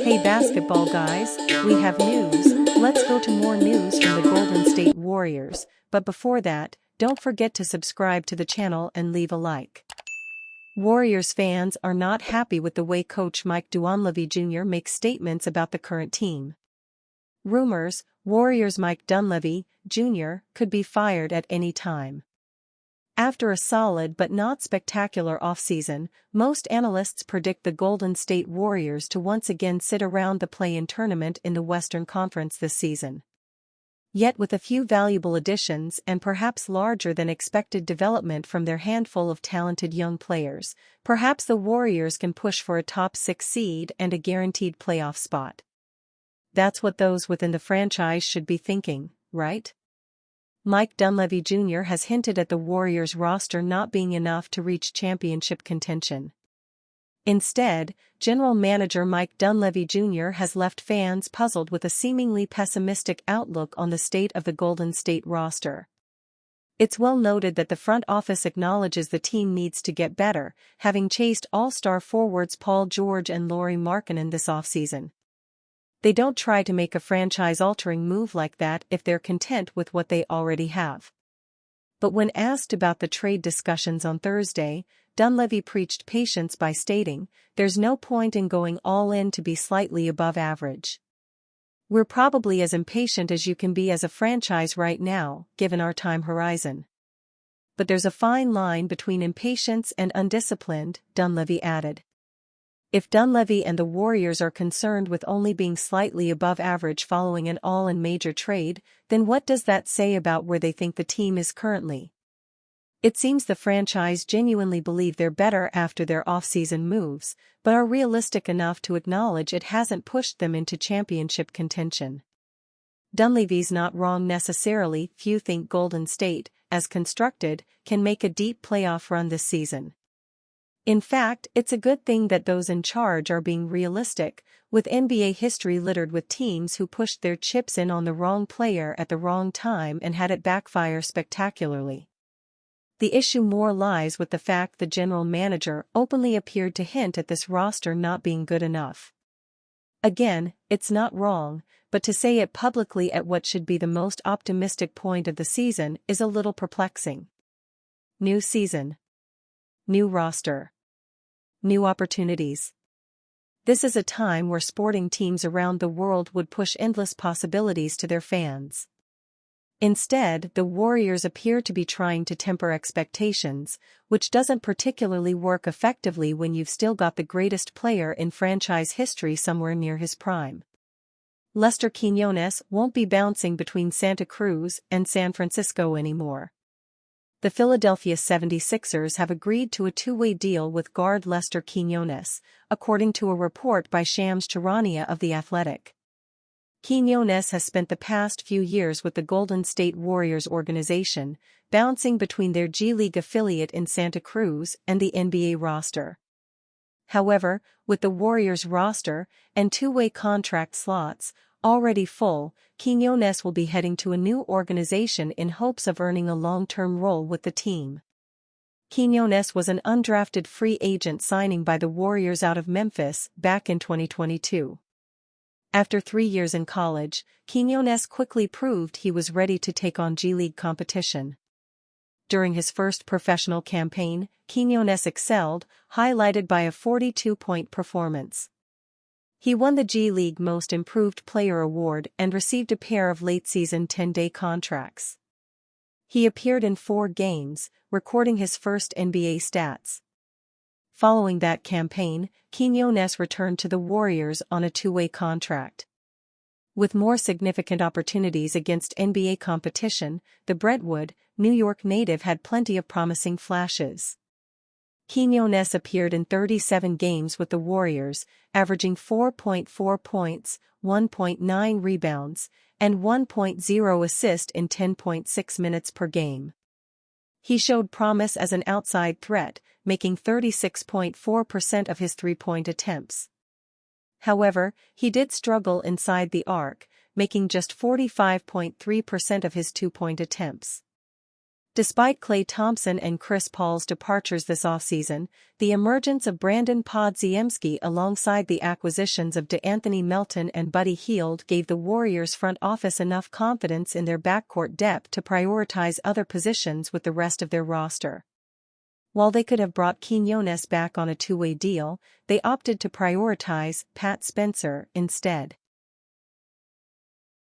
Hey basketball guys, we have news. Let's go to more news from the Golden State Warriors, but before that, don't forget to subscribe to the channel and leave a like. Warriors fans are not happy with the way coach Mike Dunleavy Jr. makes statements about the current team. Rumors, Warriors Mike Dunleavy Jr. could be fired at any time. After a solid but not spectacular offseason, most analysts predict the Golden State Warriors to once again sit around the play-in tournament in the Western Conference this season. Yet with a few valuable additions and perhaps larger than expected development from their handful of talented young players, perhaps the Warriors can push for a top 6 seed and a guaranteed playoff spot. That's what those within the franchise should be thinking, right? Mike Dunleavy Jr. has hinted at the Warriors roster not being enough to reach championship contention. Instead, General Manager Mike Dunleavy Jr. has left fans puzzled with a seemingly pessimistic outlook on the state of the Golden State roster. It's well noted that the front office acknowledges the team needs to get better, having chased all-star forwards Paul George and Lauri Markkanen this offseason. They don't try to make a franchise-altering move like that if they're content with what they already have. But when asked about the trade discussions on Thursday, Dunleavy preached patience by stating, "There's no point in going all in to be slightly above average. We're probably as impatient as you can be as a franchise right now, given our time horizon. But there's a fine line between impatience and undisciplined," Dunleavy added. If Dunleavy and the Warriors are concerned with only being slightly above average following an all-in major trade, then what does that say about where they think the team is currently? It seems the franchise genuinely believe they're better after their off-season moves, but are realistic enough to acknowledge it hasn't pushed them into championship contention. Dunleavy's not wrong necessarily. Few think Golden State, as constructed, can make a deep playoff run this season. In fact, it's a good thing that those in charge are being realistic, with NBA history littered with teams who pushed their chips in on the wrong player at the wrong time and had it backfire spectacularly. The issue more lies with the fact the general manager openly appeared to hint at this roster not being good enough. Again, it's not wrong, but to say it publicly at what should be the most optimistic point of the season is a little perplexing. New season. New roster. New opportunities. This is a time where sporting teams around the world would push endless possibilities to their fans. Instead, the Warriors appear to be trying to temper expectations, which doesn't particularly work effectively when you've still got the greatest player in franchise history somewhere near his prime. Lester Quinones won't be bouncing between Santa Cruz and San Francisco anymore. The Philadelphia 76ers have agreed to a two-way deal with guard Lester Quinones, according to a report by Shams Charania of The Athletic. Quinones has spent the past few years with the Golden State Warriors organization, bouncing between their G League affiliate in Santa Cruz and the NBA roster. However, with the Warriors roster and two-way contract slots already full, Quinones will be heading to a new organization in hopes of earning a long-term role with the team. Quinones was an undrafted free agent signing by the Warriors out of Memphis back in 2022. After 3 years in college, Quinones quickly proved he was ready to take on G League competition. During his first professional campaign, Quinones excelled, highlighted by a 42-point performance. He won the G League Most Improved Player award and received a pair of late-season 10-day contracts. He appeared in 4 games, recording his first NBA stats. Following that campaign, Quinones returned to the Warriors on a two-way contract. With more significant opportunities against NBA competition, the Brentwood, New York native had plenty of promising flashes. Quinones appeared in 37 games with the Warriors, averaging 4.4 points, 1.9 rebounds, and 1.0 assists in 10.6 minutes per game. He showed promise as an outside threat, making 36.4% of his three-point attempts. However, he did struggle inside the arc, making just 45.3% of his two-point attempts. Despite Klay Thompson and Chris Paul's departures this offseason, the emergence of Brandon Podziemski alongside the acquisitions of DeAnthony Melton and Buddy Hield gave the Warriors front office enough confidence in their backcourt depth to prioritize other positions with the rest of their roster. While they could have brought Quinones back on a two-way deal, they opted to prioritize Pat Spencer instead.